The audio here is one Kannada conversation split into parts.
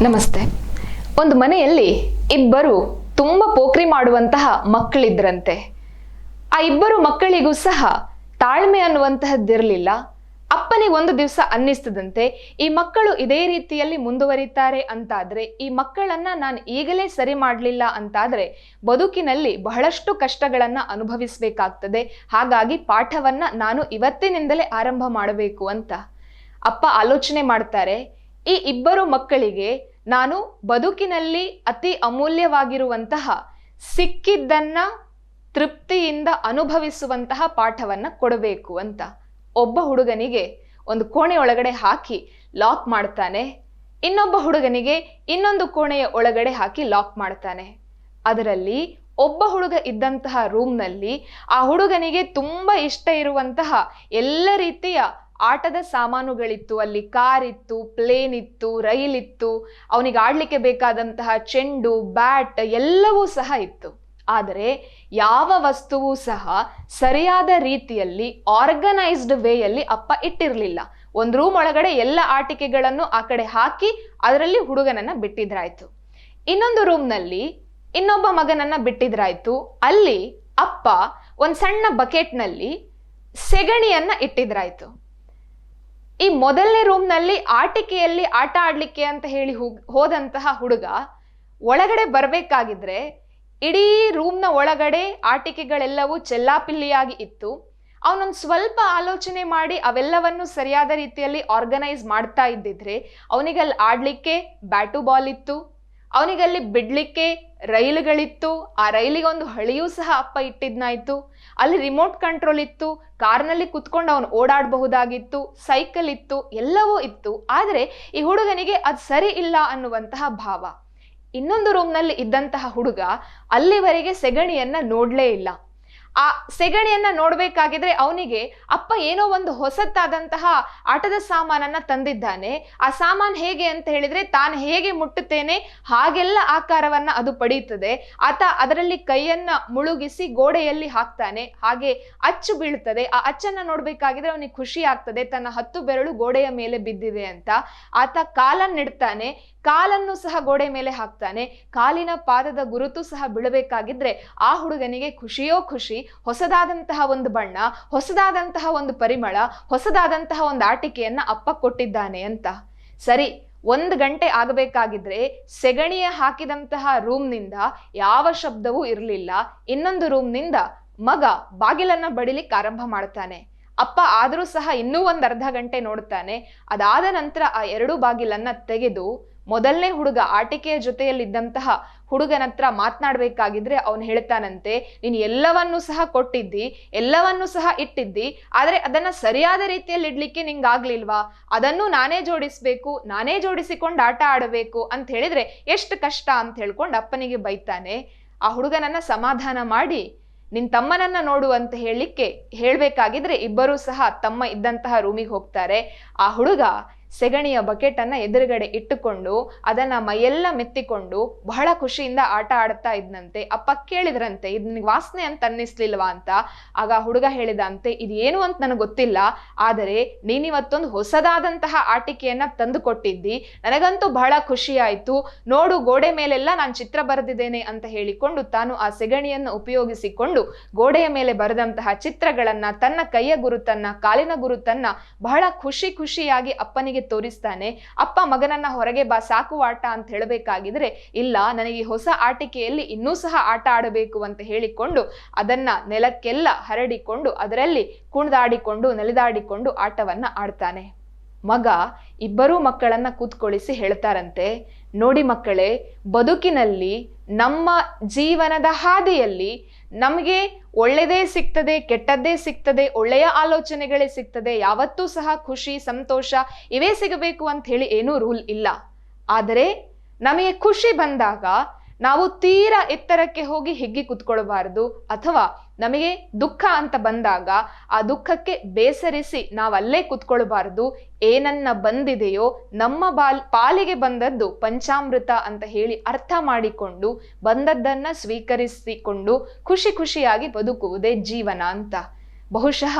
ನಮಸ್ತೆ. ಒಂದು ಮನೆಯಲ್ಲಿ ಇಬ್ಬರು ತುಂಬ ಪೋಖ್ರಿ ಮಾಡುವಂತಹ ಮಕ್ಕಳಿದ್ರಂತೆ. ಆ ಇಬ್ಬರು ಮಕ್ಕಳಿಗೂ ಸಹ ತಾಳ್ಮೆ ಅನ್ನುವಂತಹದ್ದಿರಲಿಲ್ಲ. ಅಪ್ಪನಿಗೆ ಒಂದು ದಿವಸ ಅನ್ನಿಸ್ತದಂತೆ, ಈ ಮಕ್ಕಳು ಇದೇ ರೀತಿಯಲ್ಲಿ ಮುಂದುವರಿತಾರೆ ಅಂತಾದ್ರೆ, ಈ ಮಕ್ಕಳನ್ನ ನಾನು ಈಗಲೇ ಸರಿ ಮಾಡಲಿಲ್ಲ ಅಂತಾದ್ರೆ ಬದುಕಿನಲ್ಲಿ ಬಹಳಷ್ಟು ಕಷ್ಟಗಳನ್ನ ಅನುಭವಿಸಬೇಕಾಗ್ತದೆ. ಹಾಗಾಗಿ ಪಾಠವನ್ನ ನಾನು ಇವತ್ತಿನಿಂದಲೇ ಆರಂಭ ಮಾಡಬೇಕು ಅಂತ ಅಪ್ಪ ಆಲೋಚನೆ ಮಾಡ್ತಾರೆ. ಈ ಇಬ್ಬರು ಮಕ್ಕಳಿಗೆ ನಾನು ಬದುಕಿನಲ್ಲಿ ಅತಿ ಅಮೂಲ್ಯವಾಗಿರುವಂತಹ ಸಿಕ್ಕಿದ್ದನ್ನ ತೃಪ್ತಿಯಿಂದ ಅನುಭವಿಸುವಂತಹ ಪಾಠವನ್ನ ಕೊಡಬೇಕು ಅಂತ ಒಬ್ಬ ಹುಡುಗನಿಗೆ ಒಂದು ಕೋಣೆ ಒಳಗಡೆ ಹಾಕಿ ಲಾಕ್ ಮಾಡ್ತಾನೆ. ಇನ್ನೊಬ್ಬ ಹುಡುಗನಿಗೆ ಇನ್ನೊಂದು ಕೋಣೆಯ ಒಳಗಡೆ ಹಾಕಿ ಲಾಕ್ ಮಾಡ್ತಾನೆ. ಅದರಲ್ಲಿ ಒಬ್ಬ ಹುಡುಗ ಇದ್ದಂತಹ ರೂಮ್ನಲ್ಲಿ ಆ ಹುಡುಗನಿಗೆ ತುಂಬಾ ಇಷ್ಟ ಇರುವಂತಹ ಎಲ್ಲ ರೀತಿಯ ಆಟದ ಸಾಮಾನುಗಳಿತ್ತು. ಅಲ್ಲಿ ಕಾರ್ ಇತ್ತು, ಪ್ಲೇನ್ ಇತ್ತು, ರೈಲ್ ಇತ್ತು, ಅವನಿಗೆ ಆಡ್ಲಿಕ್ಕೆ ಬೇಕಾದಂತಹ ಚೆಂಡು, ಬ್ಯಾಟ್ ಎಲ್ಲವೂ ಸಹ ಇತ್ತು. ಆದರೆ ಯಾವ ವಸ್ತುವೂ ಸಹ ಸರಿಯಾದ ರೀತಿಯಲ್ಲಿ ಆರ್ಗನೈಸ್ಡ್ ವೇಯಲ್ಲಿ ಅಪ್ಪ ಇಟ್ಟಿರಲಿಲ್ಲ. ಒಂದು ರೂಮ್ ಒಳಗಡೆ ಎಲ್ಲ ಆಟಿಕೆಗಳನ್ನು ಆ ಕಡೆ ಹಾಕಿ ಅದರಲ್ಲಿ ಹುಡುಗನನ್ನ ಬಿಟ್ಟಿದ್ರಾಯ್ತು. ಇನ್ನೊಂದು ರೂಮ್ನಲ್ಲಿ ಇನ್ನೊಬ್ಬ ಮಗನನ್ನ ಬಿಟ್ಟಿದ್ರಾಯ್ತು. ಅಲ್ಲಿ ಅಪ್ಪ ಒಂದು ಸಣ್ಣ ಬಕೆಟ್ನಲ್ಲಿ ಸೆಗಣಿಯನ್ನ ಇಟ್ಟಿದ್ರಾಯ್ತು. ಈ ಮೊದಲನೇ ರೂಮ್ನಲ್ಲಿ ಆಟಿಕೆಯಲ್ಲಿ ಆಟ ಆಡ್ಲಿಕ್ಕೆ ಅಂತ ಹೇಳಿ ಹೋದಂತಹ ಹುಡುಗ ಒಳಗಡೆ ಬರಬೇಕಾಗಿದ್ರೆ ಇಡೀ ರೂಮ್ನ ಒಳಗಡೆ ಆಟಿಕೆಗಳೆಲ್ಲವೂ ಚೆಲ್ಲಾಪಿಲ್ಲಿಯಾಗಿ ಇತ್ತು. ಅವನೊಂದು ಸ್ವಲ್ಪ ಆಲೋಚನೆ ಮಾಡಿ ಅವೆಲ್ಲವನ್ನು ಸರಿಯಾದ ರೀತಿಯಲ್ಲಿ ಆರ್ಗನೈಸ್ ಮಾಡ್ತಾ ಇದ್ದಿದ್ರೆ ಅವನಿಗಲ್ಲಿ ಆಡ್ಲಿಕ್ಕೆ ಬ್ಯಾಟು ಬಾಲ್ ಇತ್ತು, ಅವನಿಗಲ್ಲಿ ಬಿಡ್ಲಿಕ್ಕೆ ರೈಲುಗಳಿತ್ತು, ಆ ರೈಲಿಗೆ ಒಂದು ಹಳಿಯೂ ಸಹ ಅಪ್ಪ ಇಟ್ಟಿದ್ನಾಯ್ತು, ಅಲ್ಲಿ ರಿಮೋಟ್ ಕಂಟ್ರೋಲ್ ಇತ್ತು, ಕಾರ್ನಲ್ಲಿ ಕುತ್ಕೊಂಡು ಅವನು ಓಡಾಡಬಹುದಾಗಿತ್ತು, ಸೈಕಲ್ ಇತ್ತು, ಎಲ್ಲವೂ ಇತ್ತು. ಆದರೆ ಈ ಹುಡುಗನಿಗೆ ಅದು ಸರಿ ಇಲ್ಲ ಅನ್ನುವಂತಹ ಭಾವ. ಇನ್ನೊಂದು ರೂಮ್ನಲ್ಲಿ ಇದ್ದಂತಹ ಹುಡುಗ ಅಲ್ಲಿವರೆಗೆ ಸೆಗಣಿಯನ್ನ ನೋಡ್ಲೇ ಇಲ್ಲ. ಆ ಸೆಗಣಿಯನ್ನ ನೋಡ್ಬೇಕಾಗಿದ್ರೆ ಅವನಿಗೆ ಅಪ್ಪ ಏನೋ ಒಂದು ಹೊಸತಾದಂತಹ ಆಟದ ಸಾಮಾನನ್ನ ತಂದಿದ್ದಾನೆ. ಆ ಸಾಮಾನು ಹೇಗೆ ಅಂತ ಹೇಳಿದ್ರೆ ತಾನು ಹೇಗೆ ಮುಟ್ಟುತ್ತೇನೆ ಹಾಗೆಲ್ಲ ಆಕಾರವನ್ನ ಅದು ಪಡೆಯುತ್ತದೆ. ಆತ ಅದರಲ್ಲಿ ಕೈಯನ್ನ ಮುಳುಗಿಸಿ ಗೋಡೆಯಲ್ಲಿ ಹಾಕ್ತಾನೆ, ಹಾಗೆ ಅಚ್ಚು ಬೀಳ್ತದೆ. ಆ ಅಚ್ಚನ್ನ ನೋಡ್ಬೇಕಾಗಿದ್ರೆ ಅವನಿಗೆ ಖುಷಿ ಆಗ್ತದೆ, ತನ್ನ 10 ಬೆರಳು ಗೋಡೆಯ ಮೇಲೆ ಬಿದ್ದಿದೆ ಅಂತ. ಆತ ಕಾಲನ್ನಿಡ್ತಾನೆ, ಕಾಲನ್ನು ಸಹ ಗೋಡೆ ಮೇಲೆ ಹಾಕ್ತಾನೆ, ಕಾಲಿನ ಪಾದದ ಗುರುತು ಸಹ ಬೀಳಬೇಕಾಗಿದ್ರೆ ಆ ಹುಡುಗನಿಗೆ ಖುಷಿಯೋ ಖುಷಿ. ಹೊಸದಾದಂತಹ ಒಂದು ಬಣ್ಣ, ಹೊಸದಾದಂತಹ ಒಂದು ಪರಿಮಳ, ಹೊಸದಾದಂತಹ ಒಂದು ಆಟಿಕೆಯನ್ನ ಅಪ್ಪ ಕೊಟ್ಟಿದ್ದಾನೆ ಅಂತ. ಸರಿ, 1 ಗಂಟೆ ಆಗಬೇಕಾಗಿದ್ರೆ ಸೆಗಣಿಯ ಹಾಕಿದಂತಹ ರೂಮ್ನಿಂದ ಯಾವ ಶಬ್ದವೂ ಇರಲಿಲ್ಲ. ಇನ್ನೊಂದು ರೂಮ್ನಿಂದ ಮಗ ಬಾಗಿಲನ್ನ ಬಡಿಲಿಕ್ಕೆ ಆರಂಭ ಮಾಡ್ತಾನೆ. ಅಪ್ಪ ಆದರೂ ಸಹ ಇನ್ನೂ ಒಂದು ಅರ್ಧ ಗಂಟೆ ನೋಡ್ತಾನೆ. ಅದಾದ ನಂತರ ಆ 2 ಬಾಗಿಲನ್ನ ತೆಗೆದು ಮೊದಲನೇ ಹುಡುಗ ಆಟಿಕೆಯ ಜೊತೆಯಲ್ಲಿದ್ದಂತಹ ಹುಡುಗನ ಹತ್ರ ಮಾತನಾಡ್ಬೇಕಾಗಿದ್ರೆ ಅವನು ಹೇಳ್ತಾನಂತೆ, ನೀನು ಎಲ್ಲವನ್ನೂ ಸಹ ಕೊಟ್ಟಿದ್ದಿ, ಎಲ್ಲವನ್ನೂ ಸಹ ಇಟ್ಟಿದ್ದಿ, ಆದರೆ ಅದನ್ನ ಸರಿಯಾದ ರೀತಿಯಲ್ಲಿ ಇಡ್ಲಿಕ್ಕೆ ನಿಂಗಾಗ್ಲಿಲ್ವಾ? ಅದನ್ನು ನಾನೇ ಜೋಡಿಸ್ಬೇಕು, ನಾನೇ ಜೋಡಿಸಿಕೊಂಡು ಆಟ ಆಡಬೇಕು ಅಂತ ಹೇಳಿದ್ರೆ ಎಷ್ಟು ಕಷ್ಟ ಅಂತ ಹೇಳ್ಕೊಂಡು ಅಪ್ಪನಿಗೆ ಬೈತಾನೆ. ಆ ಹುಡುಗನನ್ನ ಸಮಾಧಾನ ಮಾಡಿ ನಿನ್ ತಮ್ಮನನ್ನ ನೋಡು ಅಂತ ಹೇಳ್ಬೇಕಾಗಿದ್ರೆ ಇಬ್ಬರೂ ಸಹ ತಮ್ಮ ಇದ್ದಂತಹ ರೂಮಿಗೆ ಹೋಗ್ತಾರೆ. ಆ ಹುಡುಗ ಸೆಗಣಿಯ ಬಕೆಟ್ ಅನ್ನ ಎದುರುಗಡೆ ಇಟ್ಟುಕೊಂಡು ಅದನ್ನ ಮೈಯೆಲ್ಲ ಮೆತ್ತಿಕೊಂಡು ಬಹಳ ಖುಷಿಯಿಂದ ಆಟ ಆಡ್ತಾ ಇದ್ನಂತೆ. ಅಪ್ಪ ಕೇಳಿದ್ರಂತೆ, ಇದು ನಿನಗೆ ವಾಸನೆ ಅಂತ ಅನ್ನಿಸ್ಲಿಲ್ವಾ ಅಂತ. ಆಗ ಹುಡುಗ ಹೇಳಿದಂತೆ, ಇದು ಏನು ಅಂತ ನನಗೆ ಗೊತ್ತಿಲ್ಲ, ಆದರೆ ನೀನಿವತ್ತೊಂದು ಹೊಸದಾದಂತಹ ಆಟಿಕೆಯನ್ನ ತಂದು ಕೊಟ್ಟಿದ್ದಿ, ನನಗಂತೂ ಬಹಳ ಖುಷಿ ಆಯ್ತು. ನೋಡು, ಗೋಡೆ ಮೇಲೆಲ್ಲ ನಾನು ಚಿತ್ರ ಬರೆದಿದ್ದೇನೆ ಅಂತ ಹೇಳಿಕೊಂಡು ತಾನು ಆ ಸೆಗಣಿಯನ್ನು ಉಪಯೋಗಿಸಿಕೊಂಡು ಗೋಡೆಯ ಮೇಲೆ ಬರೆದಂತಹ ಚಿತ್ರಗಳನ್ನ, ತನ್ನ ಕೈಯ ಗುರುತನ್ನ, ಕಾಲಿನ ಗುರುತನ್ನ ಬಹಳ ಖುಷಿಯಾಗಿ ಅಪ್ಪನಿಗೆ ತೋರಿಸ್ತಾನೆ. ಅಪ್ಪ ಮಗನನ್ನ ಹೊರಗೆ ಬಾ, ಸಾಕು ಆಟ ಅಂತ ಹೇಳಬೇಕಾಗಿದ್ರೆ, ಇಲ್ಲ, ನನಗೆ ಹೊಸ ಆಟಿಕೆಯಲ್ಲಿ ಇನ್ನೂ ಸಹ ಆಟ ಆಡಬೇಕು ಅಂತ ಹೇಳಿಕೊಂಡು ಅದನ್ನ ನೆಲಕ್ಕೆಲ್ಲ ಹರಡಿಕೊಂಡು ಅದರಲ್ಲಿ ಕುಣಿದಾಡಿಕೊಂಡು ನಲಿದಾಡಿಕೊಂಡು ಆಟವನ್ನ ಆಡ್ತಾನೆ. ಮಗ ಇಬ್ಬರೂ ಮಕ್ಕಳನ್ನ ಕೂತ್ಕೊಳ್ಳಿಸಿ ಹೇಳ್ತಾರಂತೆ, ನೋಡಿ ಮಕ್ಕಳೇ, ಬದುಕಿನಲ್ಲಿ ನಮ್ಮ ಜೀವನದ ಹಾದಿಯಲ್ಲಿ ನಮಗೆ ಒಳ್ಳೆಯದೇ ಸಿಗ್ತದೆ, ಕೆಟ್ಟದ್ದೇ ಸಿಗ್ತದೆ, ಒಳ್ಳೆಯ ಆಲೋಚನೆಗಳೇ ಸಿಗ್ತದೆ. ಯಾವತ್ತೂ ಸಹ ಖುಷಿ, ಸಂತೋಷ ಇವೇ ಸಿಗಬೇಕು ಅಂತ ಹೇಳಿ ಏನೂ ರೂಲ್ ಇಲ್ಲ. ಆದರೆ ನಮಗೆ ಖುಷಿ ಬಂದಾಗ ನಾವು ತೀರಾ ಎತ್ತರಕ್ಕೆ ಹೋಗಿ ಹಿಗ್ಗಿ ಕುತ್ಕೊಳ್ಬಾರ್ದು, ಅಥವಾ ನಮಗೆ ದುಃಖ ಅಂತ ಬಂದಾಗ ಆ ದುಃಖಕ್ಕೆ ಬೇಸರಿಸಿ ನಾವಲ್ಲೇ ಕುತ್ಕೊಳ್ಬಾರ್ದು. ಏನನ್ನ ಬಂದಿದೆಯೋ ನಮ್ಮ ಪಾಲಿಗೆ ಬಂದದ್ದು ಪಂಚಾಮೃತ ಅಂತ ಹೇಳಿ ಅರ್ಥ ಮಾಡಿಕೊಂಡು ಬಂದದ್ದನ್ನ ಸ್ವೀಕರಿಸಿಕೊಂಡು ಖುಷಿಯಾಗಿ ಬದುಕುವುದೇ ಜೀವನ ಅಂತ. ಬಹುಶಃ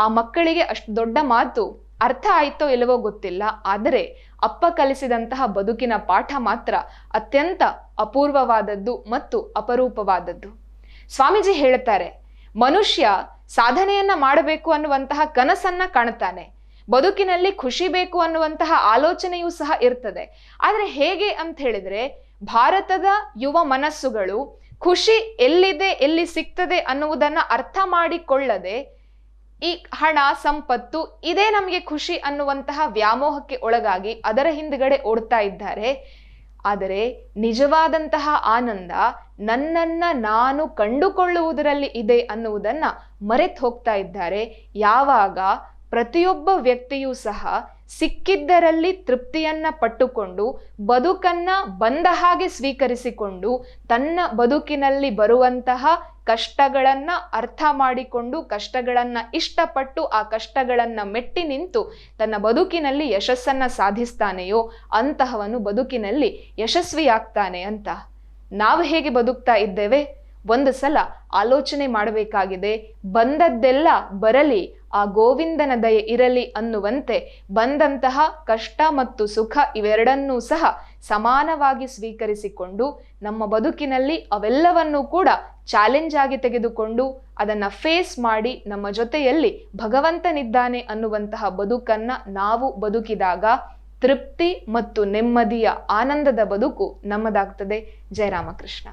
ಆ ಮಕ್ಕಳಿಗೆ ಅಷ್ಟು ದೊಡ್ಡ ಮಾತು ಅರ್ಥ ಆಯ್ತೋ ಇಲ್ಲವೋ ಗೊತ್ತಿಲ್ಲ, ಆದರೆ ಅಪ್ಪ ಕಲಿಸಿದಂತಹ ಬದುಕಿನ ಪಾಠ ಮಾತ್ರ ಅತ್ಯಂತ ಅಪೂರ್ವವಾದದ್ದು ಮತ್ತು ಅಪರೂಪವಾದದ್ದು. ಸ್ವಾಮೀಜಿ ಹೇಳುತ್ತಾರೆ, ಮನುಷ್ಯ ಸಾಧನೆಯನ್ನ ಮಾಡಬೇಕು ಅನ್ನುವಂತಹ ಕನಸನ್ನ ಕಾಣುತ್ತಾನೆ, ಬದುಕಿನಲ್ಲಿ ಖುಷಿ ಬೇಕು ಅನ್ನುವಂತಹ ಆಲೋಚನೆಯೂ ಸಹ ಇರ್ತದೆ. ಆದರೆ ಹೇಗೆ ಅಂತ ಹೇಳಿದ್ರೆ, ಭಾರತದ ಯುವ ಮನಸ್ಸುಗಳು ಖುಷಿ ಎಲ್ಲಿದೆ, ಎಲ್ಲಿ ಸಿಗ್ತದೆ ಅನ್ನುವುದನ್ನ ಅರ್ಥ ಮಾಡಿಕೊಳ್ಳದೆ ಈ ಹಣ ಸಂಪತ್ತು ಇದೇ ನಮಗೆ ಖುಷಿ ಅನ್ನುವಂತಹ ವ್ಯಾಮೋಹಕ್ಕೆ ಒಳಗಾಗಿ ಅದರ ಹಿಂದ್ಗಡೆ ಓಡ್ತಾ ಇದ್ದಾರೆ. ಆದರೆ ನಿಜವಾದಂತಹ ಆನಂದ ನನ್ನನ್ನ ನಾನು ಕಂಡುಕೊಳ್ಳುವುದರಲ್ಲಿ ಇದೆ ಅನ್ನುವುದನ್ನ ಮರೆತು ಹೋಗ್ತಾ ಇದ್ದಾರೆ. ಯಾವಾಗ ಪ್ರತಿಯೊಬ್ಬ ವ್ಯಕ್ತಿಯೂ ಸಹ ಸಿಕ್ಕಿದ್ದರಲ್ಲಿ ತೃಪ್ತಿಯನ್ನ ಪಟ್ಟುಕೊಂಡು ಬದುಕನ್ನ ಬಂದ ಹಾಗೆ ಸ್ವೀಕರಿಸಿಕೊಂಡು ತನ್ನ ಬದುಕಿನಲ್ಲಿ ಬರುವಂತಹ ಕಷ್ಟಗಳನ್ನ ಅರ್ಥ ಮಾಡಿಕೊಂಡು ಕಷ್ಟಗಳನ್ನ ಇಷ್ಟಪಟ್ಟು ಆ ಕಷ್ಟಗಳನ್ನ ಮೆಟ್ಟಿ ನಿಂತು ತನ್ನ ಬದುಕಿನಲ್ಲಿ ಯಶಸ್ಸನ್ನ ಸಾಧಿಸ್ತಾನೆಯೋ ಅಂತಹವನು ಬದುಕಿನಲ್ಲಿ ಯಶಸ್ವಿಯಾಗ್ತಾನೆ ಅಂತ. ನಾವು ಹೇಗೆ ಬದುಕ್ತಾ ಇದ್ದೇವೆ? ಒಂದು ಸಲ ಆಲೋಚನೆ ಮಾಡಬೇಕಾಗಿದೆ. ಬಂದದ್ದೆಲ್ಲ ಬರಲಿ, ಆ ಗೋವಿಂದನ ದಯೆ ಇರಲಿ ಅನ್ನುವಂತೆ ಬಂದಂತಹ ಕಷ್ಟ ಮತ್ತು ಸುಖ ಇವೆರಡನ್ನೂ ಸಹ ಸಮಾನವಾಗಿ ಸ್ವೀಕರಿಸಿಕೊಂಡು ನಮ್ಮ ಬದುಕಿನಲ್ಲಿ ಅವೆಲ್ಲವನ್ನೂ ಕೂಡ ಚಾಲೆಂಜ್ ಆಗಿ ತೆಗೆದುಕೊಂಡು ಅದನ್ನ ಫೇಸ್ ಮಾಡಿ ನಮ್ಮ ಜೊತೆಯಲ್ಲಿ ಭಗವಂತನಿದ್ದಾನೆ ಅನ್ನುವಂತಹ ಬದುಕನ್ನ ನಾವು ಬದುಕಿದಾಗ ತೃಪ್ತಿ ಮತ್ತು ನೆಮ್ಮದಿಯ ಆನಂದದ ಬದುಕು ನಮ್ಮದಾಗ್ತದೆ. ಜಯ ರಾಮಕೃಷ್ಣ.